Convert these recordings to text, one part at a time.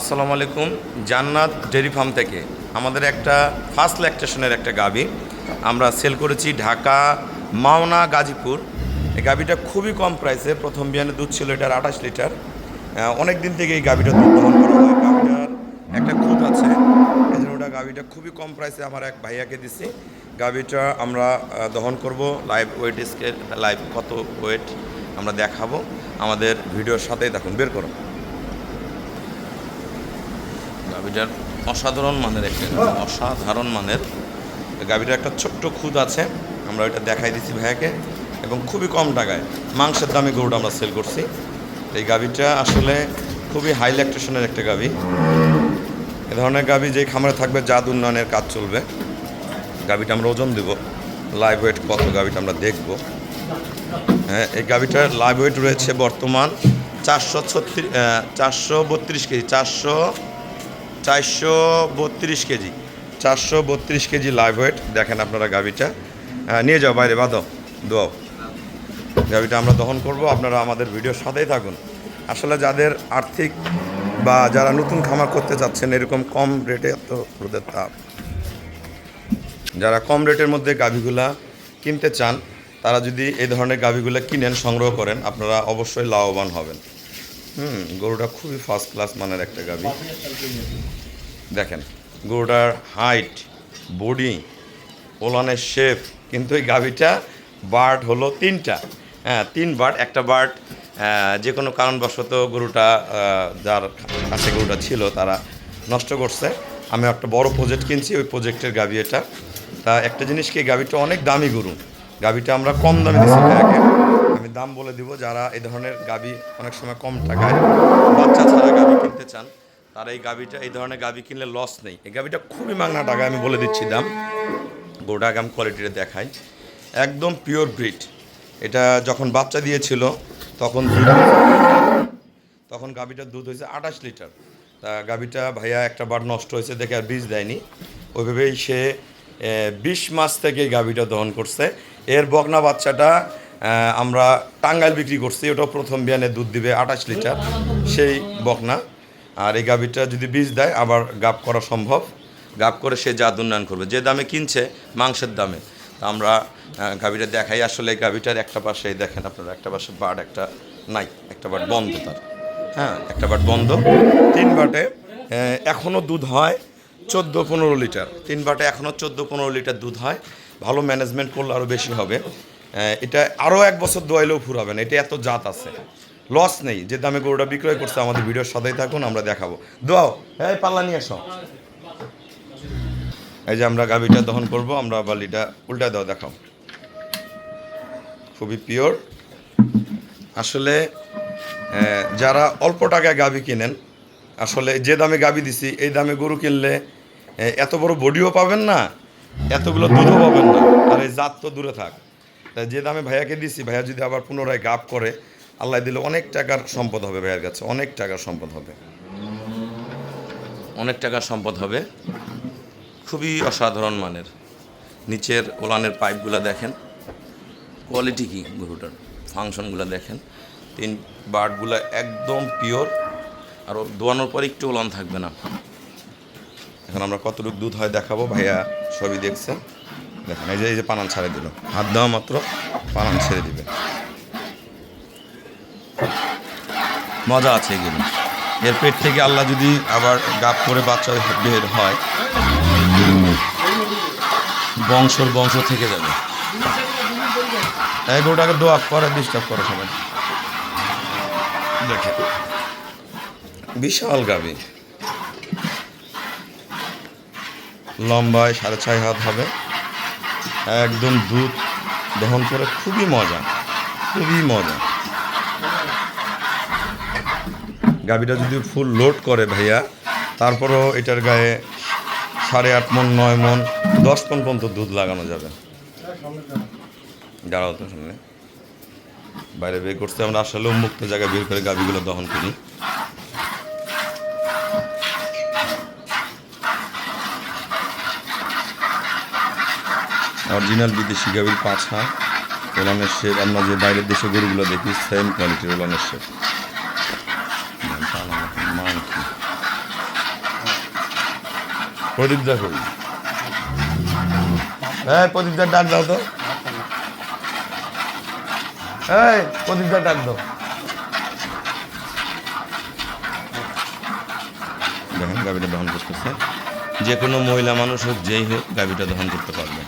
আসসালামু আলাইকুম। জান্নাত ডেয়ারি ফার্ম থেকে আমাদের একটা ফার্স্ট ল্যাকটেশনের একটা গাভী আমরা সেল করেছি ঢাকা মাওনা গাজীপুর। এই গাভীটা খুবই কম প্রাইসে, প্রথম বিয়ানে দুধ ছিল এটার 28 লিটার। অনেক দিন থেকে এই গাভীটা দুধ দহন করা হয়। গাভীটার একটা খুঁত আছে, এই জন্য ওটা গাভীটা খুবই কম প্রাইসে আমার এক ভাইয়াকে দিছি। গাভীটা আমরা দহন করব, লাইভ ওয়েট স্কেল, লাইভ কত ওয়েট আমরা দেখাবো। আমাদের ভিডিওর সাথেই দেখুন, বের করো। গাভীটার অসাধারণ মানের অসাধারণ মানের গাভীটার একটা ছোট্ট খুদ আছে, আমরা ওইটা দেখাই দিচ্ছি ভাইয়াকে, এবং খুবই কম টাকায় মাংসের দামে গরুটা আমরা সেল করছি। এই গাভীটা আসলে খুবই হাই ল্যাকটেশনের একটা গাভী। এ ধরনের গাভী যে খামারে থাকবে জাত উন্নয়নের কাজ চলবে। গাভীটা আমরা ওজন দেব, লাইভ ওয়েট কত গাভীটা আমরা দেখব। হ্যাঁ, এই গাভীটার লাইভ ওয়েট রয়েছে বর্তমান 432 KG, 432 KG, 432 KG live weight. দেখেন আপনারা গাভীটা নিয়ে যাও, বাইরে বাঁধো, দোয়াও। গাভীটা আমরা দহন করব, আপনারা আমাদের ভিডিওর সাথেই থাকুন। আসলে যাদের আর্থিক বা যারা নতুন খামার করতে চাচ্ছেন, এরকম কম রেটে, এত রোদের তাপ, যারা কম রেটের মধ্যে গাভীগুলা কিনতে চান, তারা যদি এই ধরনের গাভীগুলো কিনেন, সংগ্রহ করেন, আপনারা অবশ্যই লাভবান হবেন। গরুটা খুবই ফার্স্ট ক্লাস মানের একটা গাভী। দেখেন গরুটার হাইট, বডি, ওলানের শেপ, কিন্তু এই গাভীটা বার্ড হলো 3টা। হ্যাঁ, 3 বার্ড। একটা বার্ড যে কোনো কারণবশত গরুটা যার কাছে গরুটা ছিল তারা নষ্ট করছে। আমি একটা বড় প্রজেক্ট কিনছি, ওই প্রজেক্টের গাভী এটা। তা একটা জিনিস কি, গাভীটা অনেক দামি গরু। গাভীটা আমরা কম দামে দিচ্ছি ভাইয়াকে, আমি দাম বলে দিব। যারা এই ধরনের গাভী অনেক সময় কম টাকায় বাচ্চা ছাড়া গাভী কিনতে চান, তারা এই গাভীটা, এই ধরনের গাভী কিনলে লস নেই। এই গাভীটা খুবই মাংনা টাকা, আমি বলে দিচ্ছি দাম। গরুটা আগাম কোয়ালিটিতে দেখাই, একদম পিওর ব্রিড। এটা যখন বাচ্চা দিয়েছিল তখন গাভীটার দুধ হয়েছে 28 লিটার। তা গাভীটা ভাইয়া একটা বার নষ্ট হয়েছে দেখে আর বীজ দেয়নি, ওইভাবেই সে 20 মাস থেকে গাভীটা দহন করছে। এর বকনা বাচ্চাটা আমরা টাঙ্গাইল বিক্রি করছি, ওটাও প্রথম বিয়ানে দুধ দিবে 28 লিটার সেই বকনা। আর এই গাভীটা যদি বীজ দেয় আবার গাব করা সম্ভব, গাব করে সে জাত উন্নয়ন করবে। যে দামে কিনছে মাংসের দামে, তা আমরা গাভীটা দেখাই। আসলে এই গাভীটার একটা পাশে দেখেন আপনারা, একটা পাশে বাট, একটা নাই, একটা বাট বন্ধ তার। হ্যাঁ, একটা বাট বন্ধ। 3 বাটে এখনও দুধ হয় 14-15 লিটার। 3 বাটে এখনও 14-15 লিটার দুধ হয়। ভালো ম্যানেজমেন্ট করলে আরও বেশি হবে। এটা আরও 1 বছর দোয়াইলেও ফুরাবে না, এটা এত জাত আছে, লস নেই। যে দামে গরুটা বিক্রয় করছে, আমাদের ভিডিওর সাথেই থাকুন, আমরা দেখাবো। দোয়াও, হ্যাঁ পাল্লা নিয়ে আসো। এই যে আমরা গাভীটা দহন করব, আমরা বালিটা উল্টা দাও, দেখাও। খুবই পিওর। আসলে যারা অল্প টাকায় গাভী কিনেন, আসলে যে দামে গাভী দিছি এই দামে গরু কিনলে এত বড় বডিও পাবেন না, এতগুলো দুধও পাবেন না, আর এই জাত তো দূরে থাক। তাই যে দামে ভাইয়াকে দিছি, ভাইয়া যদি আবার পুনরায় গাভ করে, আল্লাহ দিলে অনেক টাকার সম্পদ হবে ভাইয়ার কাছে, অনেক টাকার সম্পদ হবে, অনেক টাকার সম্পদ হবে। খুবই অসাধারণ মানের। নিচের ওলানের পাইপগুলো দেখেন, কোয়ালিটি কি গরুটার, ফাংশনগুলো দেখেন। 3 বার্ডগুলো একদম পিওর, আর দোয়ানোর পর একটু ওলান থাকবে না। এখন আমরা কতটুকু দুধ হয় দেখাবো, ভাইয়া সবই দেখছে। দেখেন এই যে পানান ছাড়ে দিল, হাত দেওয়া মাত্র পানান ছেড়ে দিবে। মজা আছে এগুলো। এর পেট থেকে আল্লাহ যদি আবার গাপ করে বাচ্চা বের হয়, বংশ থেকে যাবে। এই গরুটাকে দোয়া করে, ডিস্টার্ব করে সবাই। দেখে বিশাল গাভী, লম্বায় 6.5 হাত হবে। একদম দুধ দহন করে খুবই মজা, খুবই মজা। গাভীটা যদি ফুল লোড করে ভাইয়া, তারপরেও এটার গায়ে 8.5 মণ, 9 মণ, 10 মণ পর্যন্ত দুধ লাগানো যাবে। দাঁড়াও তো সামনে, বাইরে বের করতে আমরা আসলে উন্মুক্ত জায়গায় বের করে গাভীগুলো দহন করি। অরিজিনাল বিদেশি গাভীর পাছা, ওলানের শেপ, আমরা যে বাইরের দেশে গরুগুলো দেখি সেম কোয়ালিটির ওলানের শেপ। প্রদীপ দা কই? এই প্রদীপ দা ডাক দাও তো। এই প্রদীপ দা ডাক দাও। দেখেন গাভীটা দহন করতেছে। যে কোনো মহিলা মানুষ হোক, যেই হোক, গাভীটা দহন করতে পারবে।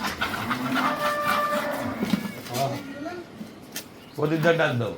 প্রদীপ দা ডাক দাও।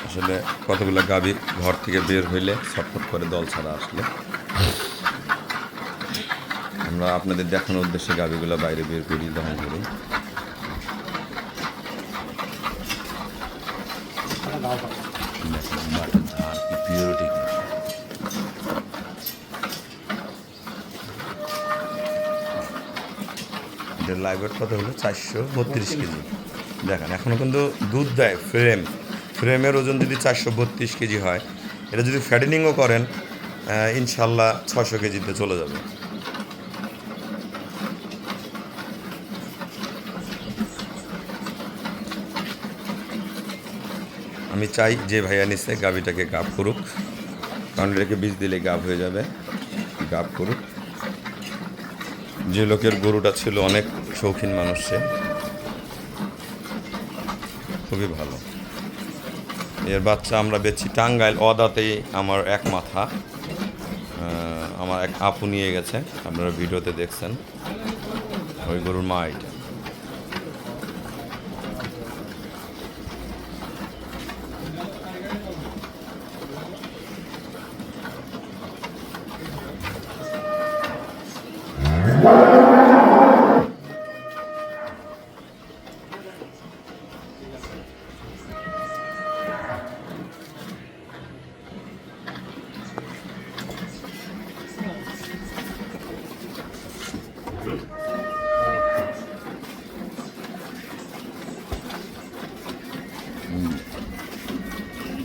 আসলে কতগুলো গাভী ঘর থেকে বের হইলে ছটফট করে দল ছাড়া আসলে আমরা আপনাদের দেখানোর উদ্দেশ্যে গাভীগুলো বাইরে বের করি, দহন করি। পিওরিটি এটার লাইভ ওয়েট কত হলো? 432 কেজি। দেখেন এখনও কিন্তু দুধ দেয়। ফ্রেমের ওজন যদি 432 কেজি হয়, এটা যদি ফ্যাটেনিংও করেন ইনশাল্লাহ 600 কেজিতে চলে যাবে। আমি চাই যে ভাইয়া নিচ্ছে গাভীটাকে গাভ করুক, কারণ এটাকে বীজ দিলে গাভ হয়ে যাবে। গাভ করুক। যে লোকের গরুটা ছিল অনেক শৌখিন মানুষ, সে খুবই ভালো। এর বাচ্চা আমরা বেচছি টাঙ্গাইল অদাতেই। আমার এক মাথা আমার এক আপু নিয়ে গেছে, আপনারা ভিডিওতে দেখছেন। ওই গরুর মা এটা।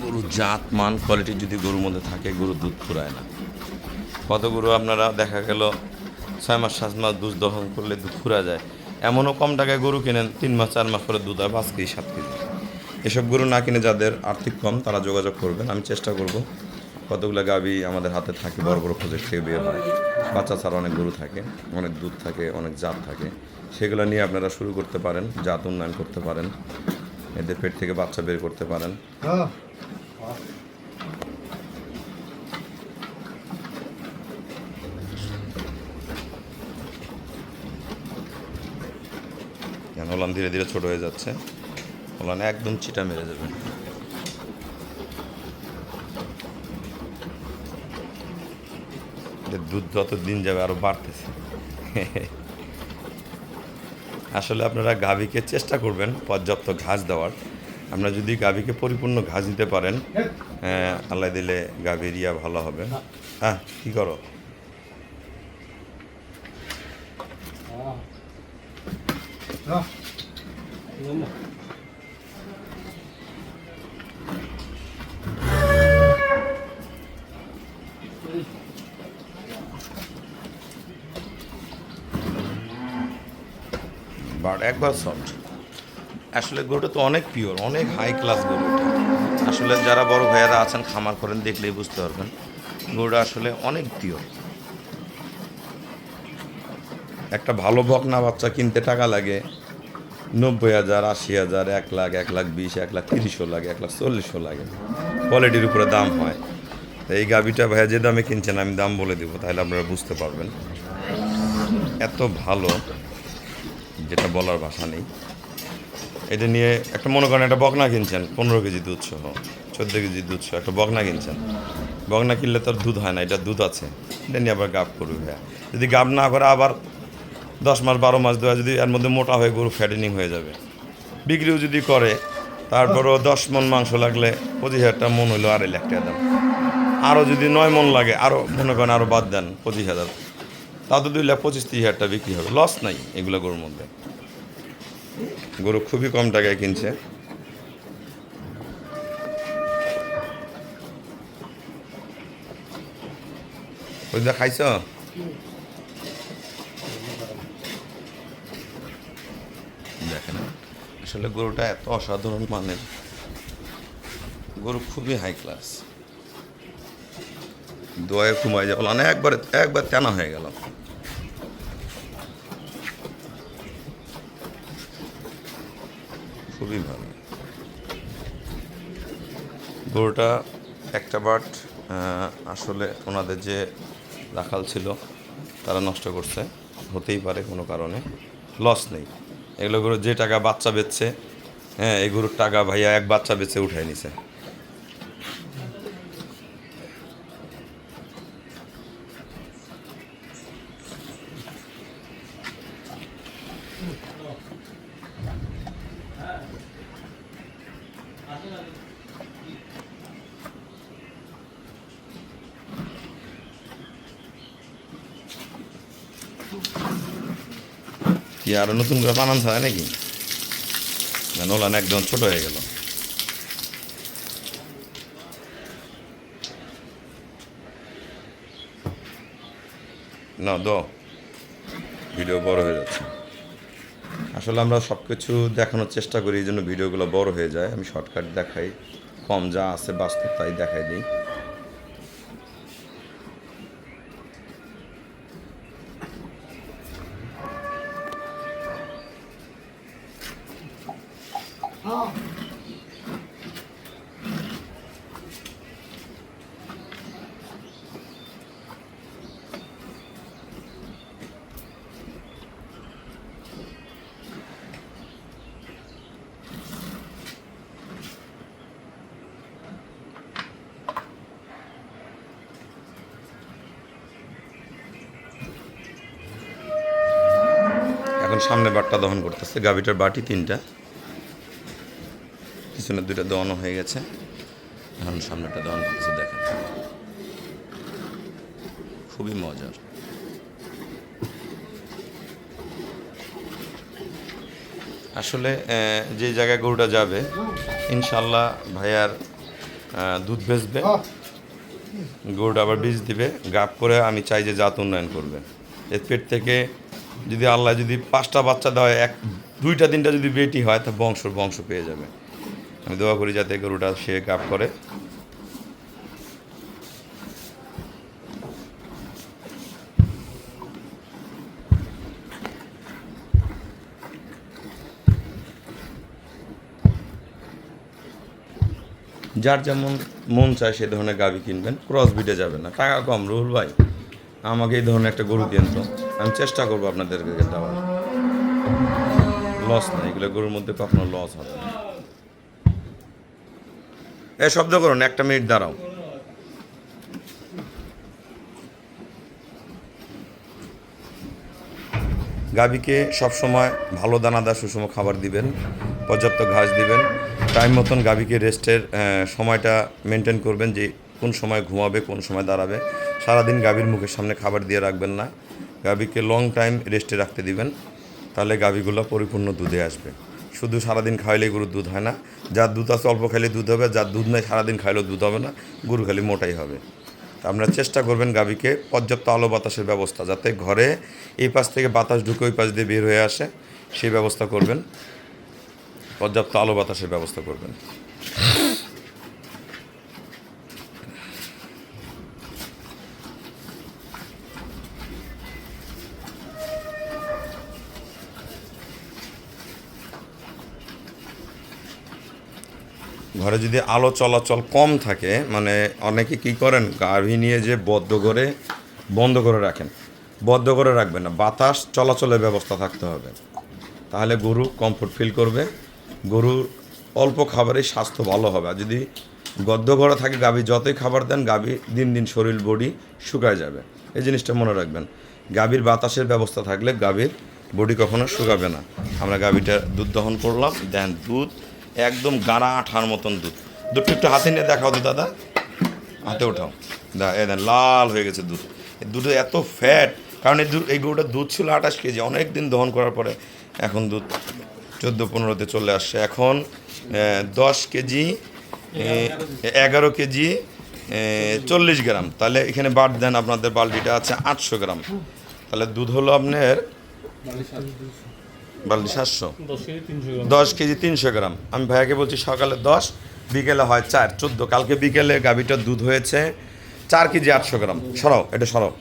গরুর জাত মান কোয়ালিটি যদি গরুর মধ্যে থাকে, গরু দুধ ফুরায় না। কত গরু আপনারা দেখা গেল 6 মাস 7 মাস দুধ দহন করলে দুধ ফুরা যায়। এমনও কম টাকায় গরু কিনেন 3 মাস 4 মাস পরে দুধ হয় 5 কেজি 7 কেজি। এসব গরু না কিনে যাদের আর্থিক কম, তারা যোগাযোগ করবেন। আমি চেষ্টা করব। কতগুলো গাভী আমাদের হাতে থাকে, বড় বড় প্রজেক্ট থেকে বের হয়। বাচ্চা ছাড়া অনেক গরু থাকে, অনেক দুধ থাকে, অনেক জাত থাকে। সেগুলো নিয়ে আপনারা শুরু করতে পারেন, জাত উন্নয়ন করতে পারেন, এদের পেট থেকে বাচ্চা বের করতে পারেন। কেন ওলান ধীরে ধীরে ছোট হয়ে যাচ্ছে, ওলান একদম চিটা মেরে যাবে। দুধ যত দিন যাবে আরো বাড়তেছে। আসলে আপনারা গাভীকে চেষ্টা করবেন পর্যাপ্ত ঘাস দেওয়ার। আপনারা যদি গাভীকে পরিপূর্ণ ঘাস দিতে পারেন, আল্লাহ দিলে গাভীর ইয়া ভালো হবে। হ্যাঁ, কি করো? বাট একবার সফট। আসলে গরুটা তো অনেক পিওর, অনেক হাই ক্লাস গরু। আসলে যারা বড় ভাইয়ারা আছেন, খামার করেন, দেখলেই বুঝতে পারবেন গরুটা আসলে অনেক পিওর। একটা ভালো বকনা বাচ্চা কিনতে টাকা লাগে 90,000, 80,000, 1 লাখ, 1,20,000, 1,30,000 লাগে, 1,40,000 লাগে। কোয়ালিটির উপরে দাম হয়। এই গাভীটা ভাইয়া যে দামে কিনছেন আমি দাম বলে দেবো, তাহলে আপনারা বুঝতে পারবেন। এত ভালো, যেটা বলার ভাষা নেই। এটা নিয়ে একটা মনে করেন একটা বকনা কিনছেন 15 কেজি দুধ সহ, 14 কেজি দুধ সহ একটা বকনা কিনছেন। বকনা কিনলে তার দুধ হয় না, এটা দুধ আছে। এটা নিয়ে আবার গাব করবে ভাইয়া। যদি গাব না করে আবার 10 মাস 12 মাস দেওয়া, যদি এর মধ্যে মোটা হয়ে গরু ফ্যাটেনিং হয়ে যাবে। বিক্রিও যদি করে তারপরও 10 মন মাংস লাগলে 25,000 মন হইলো 2.5 লাখ টাকা দাম। আরও যদি 9 মন লাগে, আরও মনে করেন আরও বাদ দেন 25,000, তা তো 2,25,000-30,000 টাকা বিক্রি হবে। লস নাই এগুলো গরুর মধ্যে। গরু খুবই কম টাকায় কিনছে। ওইটা খাইছ? দেখেন আসলে গরুটা এত অসাধারণ মানের গরু, খুবই হাই ক্লাস। দোয়ায় ঘুমাই যাবো না, একবার টানা হয়ে গেল। খুবই ভালো গরুটা। একটা বাট আসলে ওনাদের যে রাখাল ছিল তারা নষ্ট করছে, হতেই পারে কোনো কারণে, লস নেই। এগুলো গরু যে টাকা বাচ্চা বেচছে, হ্যাঁ এই গরুর টাকা ভাইয়া এক বাচ্চা বেচে উঠাই নিছে। কি আরো নতুন করে বানান হয় নাকি? না, নোলান একদম ছোট হয়ে গেল। না ভিডিও বড় হয়ে যাচ্ছে। আসলে আমরা সব কিছু দেখানোর চেষ্টা করি, এই জন্য ভিডিওগুলো বড় হয়ে যায়। আমি শর্টকাট দেখাই, কম যা আছে বাস্তব তাই দেখাই দিই। এখন সামনে বাটটা দহন করতেছে। গাভিটার বাটি 3টা, পিছনে 2টা দহন হয়ে গেছে। এখন সামনেটা দহন করতেছে, দেখেন খুবই মজার। আসলে যে জায়গায় গরুটা যাবে ইনশাল্লাহ ভাইয়ার দুধ বেচবে, গরুটা আবার বীজ দিবে, গাপ করে আমি চাই যে জাত উন্নয়ন করবে। এর পেট থেকে যদি আল্লাহ যদি 5টা বাচ্চা দেয়, 2টা 3টা যদি বেটি হয়, তা বংশ পেয়ে যাবে। আমি দোয়া করি যাতে গরুটা সে গাপ করে। যার যেমন মন চায় সে ধরনের গাভি কিনবেন, ক্রস বিটে যাবেন না। টাকা কম, রুহুল ভাই আমাকে এই ধরনের একটা গরু দিন তো, আমি চেষ্টা করবো আপনাদেরকে দেওয়ার। লস না, এগুলো গরুর মধ্যে কখনো লস হবে না। শব্দ করুন, 1 মিনিট দাঁড়াও। গাভীকে সবসময় ভালো দানাদার সুষম খাবার দিবেন, পর্যাপ্ত ঘাস দিবেন, টাইম মতন গাভীকে রেস্টের সময়টা মেনটেন করবেন, যে কোন সময় ঘুমাবে কোন সময় দাঁড়াবে। সারাদিন গাভীর মুখের সামনে খাবার দিয়ে রাখবেন না, গাভীকে লং টাইম রেস্টে রাখতে দিবেন, তাহলে গাভীগুলো পরিপূর্ণ দুধে আসবে। শুধু সারাদিন খাইলে গরুর দুধ হয় না, যার দুধ আছে অল্প খাইলে দুধ হবে, যার দুধ নেই সারাদিন খাইলেও দুধ হবে না, গরু খালি মোটাই হবে। আপনারা চেষ্টা করবেন গাভীকে পর্যাপ্ত আলো বাতাসের ব্যবস্থা, যাতে ঘরে এই পাশ থেকে বাতাস ঢুকে ওই পাশ দিয়ে বের হয়ে আসে সেই ব্যবস্থা করবেন, পর্যাপ্ত আলো বাতাসের ব্যবস্থা করবেন। ঘরে যদি আলো চলাচল কম থাকে, মানে অনেকে কী করেন গাভী নিয়ে যে বন্ধ করে রাখেন, বদ্ধ করে রাখবেন না, বাতাস চলাচলের ব্যবস্থা থাকতে হবে, তাহলে গরু কমফোর্ট ফিল করবে, গরুর অল্প খাবারেই স্বাস্থ্য ভালো হবে। আর যদি গদ্য ঘরে থাকে গাভী যতই খাবার দেন, গাভী দিন দিন শরীর বডি শুকায় যাবে। এই জিনিসটা মনে রাখবেন, গাভীর বাতাসের ব্যবস্থা থাকলে গাভীর বডি কখনো শুকাবে না। আমরা গাভীটা দুধ দহন করলাম, দেন দুধ একদম গাড়া আঠার মতন দুধ। দুধটা একটু হাতে নিয়ে দেখাও তো দাদা, হাতে ওঠাও। লাল হয়ে গেছে দুধ। এই দুধে এত ফ্যাট, কারণ এই গরুটার দুধ ছিল 28 কেজি, অনেক দিন দহন করার পরে এখন দুধ 14-15তে চলে আসছে। এখন 10 কেজি 11 কেজি 40 গ্রাম। তাহলে এখানে বাদ দেন, আপনাদের বালতিটা আছে 800 গ্রাম, তাহলে দুধ হলো আপনার বালতি 700, 10 কেজি 300 গ্রাম। আমি ভাইয়াকে বলছি সকালে 10, বিকেলে হয় 4, 14। কালকে বিকেলে গাভীটার দুধ হয়েছে 4 কেজি 800 গ্রাম। সরাও এটা, সরাও।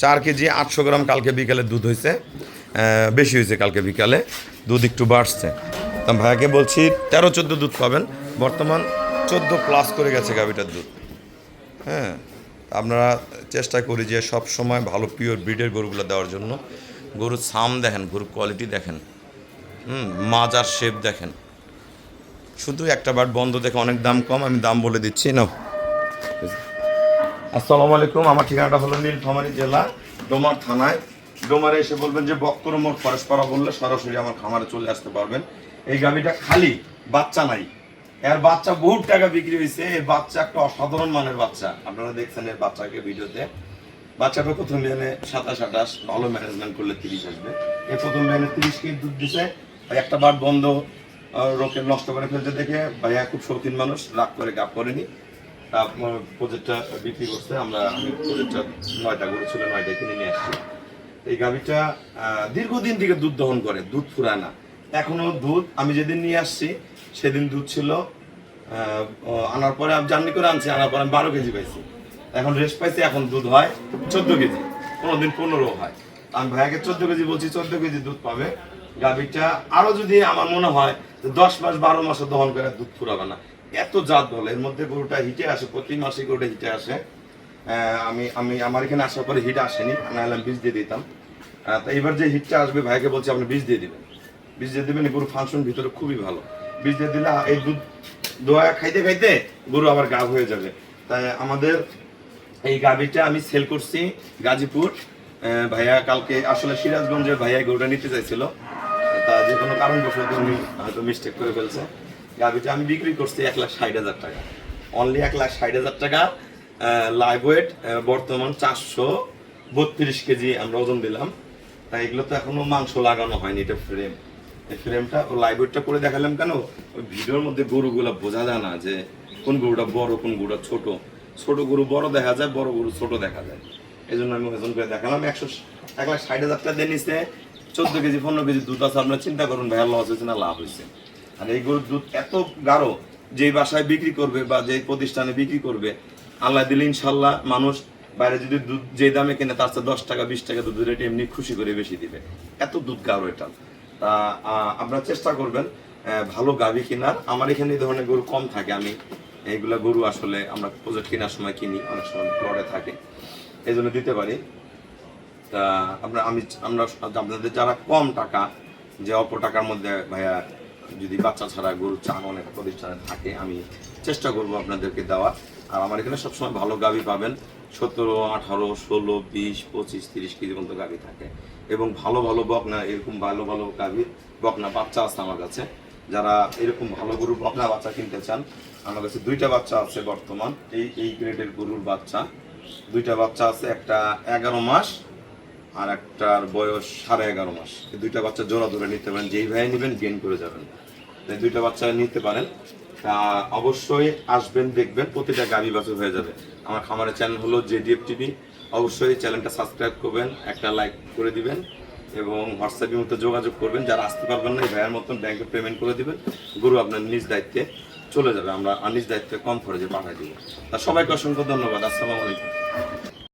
4 কেজি 800 গ্রাম কালকে বিকেলে দুধ হয়েছে, বেশি হয়েছে কালকে বিকালে, দুধ একটু বাড়ছে। তা ভাইয়াকে বলছি 13-14 দুধ পাবেন, বর্তমান 14+ করে গেছে গাভীটার দুধ। হ্যাঁ, আপনারা চেষ্টা করি যে সব সময় ভালো পিওর ব্রিডের গরুগুলো দেওয়ার জন্য। গরুর সাম দেখেন, গরুর কোয়ালিটি দেখেন, মাজার শেপ দেখেন। শুধু একটা বাট বন্ধ দেখে অনেক দাম কম, আমি দাম বলে দিচ্ছি না। আসসালামু আলাইকুম, আমার ঠিকানাটা হলো নীলফামারী জেলা, ডোমার থানায়। ডোমারে এসে বলবেন যে বক্তর মোড় ফরেশপাড়া বললে সরাসরি আমার খামারে চলে আসতে পারবেন। এই গাভীটা খালি, বাচ্চা নাই। এর বাচ্চা বহুত টাকা বিক্রি হয়েছে। এই বাচ্চা একটা অসাধারণ মানের বাচ্চা, আপনারা দেখছেন এর বাচ্চাকে ভিডিওতে। বাচ্চাটা প্রথম বিয়ানে 27-28, ভালো ম্যানেজমেন্ট করলে 30 আসবে। এই প্রথম বিয়ানে 30 কেজি দুধ দিছে। একটা বার বন্ধ রোকে নষ্ট করে ফেলতে দেখে ভাইয়া খুব শৌখিন মানুষ, রাগ করে গাপ করেনি, প্রজেক্টটা বিক্রি করছে। আমি প্রজেক্টটা 9টা গরু ছিল, 9টা কিনে নিয়ে আসছি। এই গাভীটা দীর্ঘদিন থেকে দুধ দহন করে, দুধ ফুরায় না। এখনো দুধ, আমি যেদিন নিয়ে আসছি সেদিন দুধ ছিল, আনার পরে আমি জার্নি করে আনছি, আনার পরে আমি 12 কেজি পাইছি। এখন রেস্ট পাইছি, এখন দুধ হয় 14 কেজি, কোনোদিন 15 হয়। আমি ভাইয়াকে 14 কেজি বলছি, 14 কেজি দুধ পাবে। গাভীটা আরো যদি আমার মনে হয় 10 মাস 12 মাসে দহন করে দুধ ফুরাবে না, এত জাত বলে। এর মধ্যে গরুটা হিটে আসে, প্রতি মাসে গরুটা হিটে আসে। আমার এখানে আসার পরে হিট আসেনি, নাহলে আমি বীজ দিয়ে দিতাম। তো এবার যে হিটটা আসবে, ভাইকে বলছি আপনি বীজ দিয়ে দিবেন, বীজ দিয়ে দিবেন। গরু ফাংশন ভিতরে খুবই ভালো, বীজ দিয়ে দিলে এই দুধ দোয়া খাইতে খাইতে গরু আবার গাভ হয়ে যাবে। তাই আমাদের এই গাভীটা আমি সেল করছি গাজীপুর। ভাইয়া কালকে আসলে সিরাজগঞ্জের ভাইয়া গরুটা নিতে চাইছিল, তা যে কোনো কারণবশত উনি হয়তো মিস্টেক করে ফেলছে। গাভীটা আমি বিক্রি করছি 1,60,000 টাকা, অনলি 1,60,000 টাকা। লাইভ ওয়েট বর্তমান 432 কেজি আমরা ওজন দিলাম। তাই এগুলো তো এখনো মাংস লাগানো হয়নি, এটা ফ্রেম। এই ফ্রেমটা ও লাইভ ওয়েটটা করে দেখালাম কেন, ওই ভিডিওর মধ্যে গরুগুলো বোঝা যায় না যে কোন গরুটা বড় কোন গরুটা ছোট। ছোট গরু বড় দেখা যায়, বড় গরু ছোট দেখা যায়। এই জন্য আমি ওজন করে দেখালাম। 1,60,000 টাকা দিয়ে নিচ্ছে, 14 কেজি 15 কেজি দুধ আছে। আপনারা চিন্তা করুন ভাইয়া লস হয়েছে না লাভ হয়েছে। আর এই গরুর দুধ এত গাঢ়, যেই বাসায় বিক্রি করবে বা যেই প্রতিষ্ঠানে বিক্রি করবে, আল্লাহ দিলে ইনশাল্লাহ মানুষ বাইরে যদি দুধ যে দামে কেনে তার চেয়ে 10 টাকা 20 টাকা দুধের রেট এমনি খুশি করে বেশি দিবে। এত দুধ গাঢ় এটা। তা আপনারা চেষ্টা করবেন ভালো গাভী কেনার। আমার এখানে এই ধরনের গরু কম থাকে, আমি এইগুলা গরু আসলে আমরা প্রজেক্ট কেনার সময় কিনি, অনেক সময় প্লটে থাকে, এই জন্য দিতে পারি। তা আমরা আপনাদের যারা কম টাকা, যে অল্প টাকার মধ্যে ভাইয়া যদি বাচ্চা ছাড়া গরু চান, অনেক প্রতিষ্ঠানে থাকে, আমি চেষ্টা করবো আপনাদেরকে দেওয়ার। আর আমার এখানে সবসময় ভালো গাভী পাবেন, 17, 18, 16, 20, 25, 30 কেজি পর্যন্ত গাভী থাকে। এবং ভালো ভালো বকনা, এরকম ভালো ভালো গাভী বকনা বাচ্চা আছে আমার কাছে। যারা এরকম ভালো গরু বকনা বাচ্চা কিনতে চান, আমার কাছে 2টা বাচ্চা আছে বর্তমান। এই গ্রেডের গরুর বাচ্চা 2টা বাচ্চা আছে, একটা 11 মাস আর একটার বয়স 11.5 মাস। এই 2টা বাচ্চা জোড়া ধরে নিতে পারেন, যেই ভাই নেবেন গেইন করে যাবেন। এই 2টা বাচ্চা নিতে পারেন। অবশ্যই আসবেন, দেখবেন প্রতিটা গাভী বাছুর হয়ে যাবে। আমার খামারের চ্যানেল হলো JDF TV, অবশ্যই চ্যানেলটা সাবস্ক্রাইব করবেন, একটা লাইক করে দিবেন এবং হোয়াটসঅ্যাপের মধ্যে যোগাযোগ করবেন। যারা আসতে পারবেন না, এই ভাইয়ের মতন ব্যাংকে পেমেন্ট করে দিবেন, গরু আপনার নিজ দায়িত্বে চলে যাবে, আমরা নিজ দায়িত্বে কম খরচে পাঠিয়ে দিব। তা সবাইকে অসংখ্য ধন্যবাদ। আসসালামু আলাইকুম।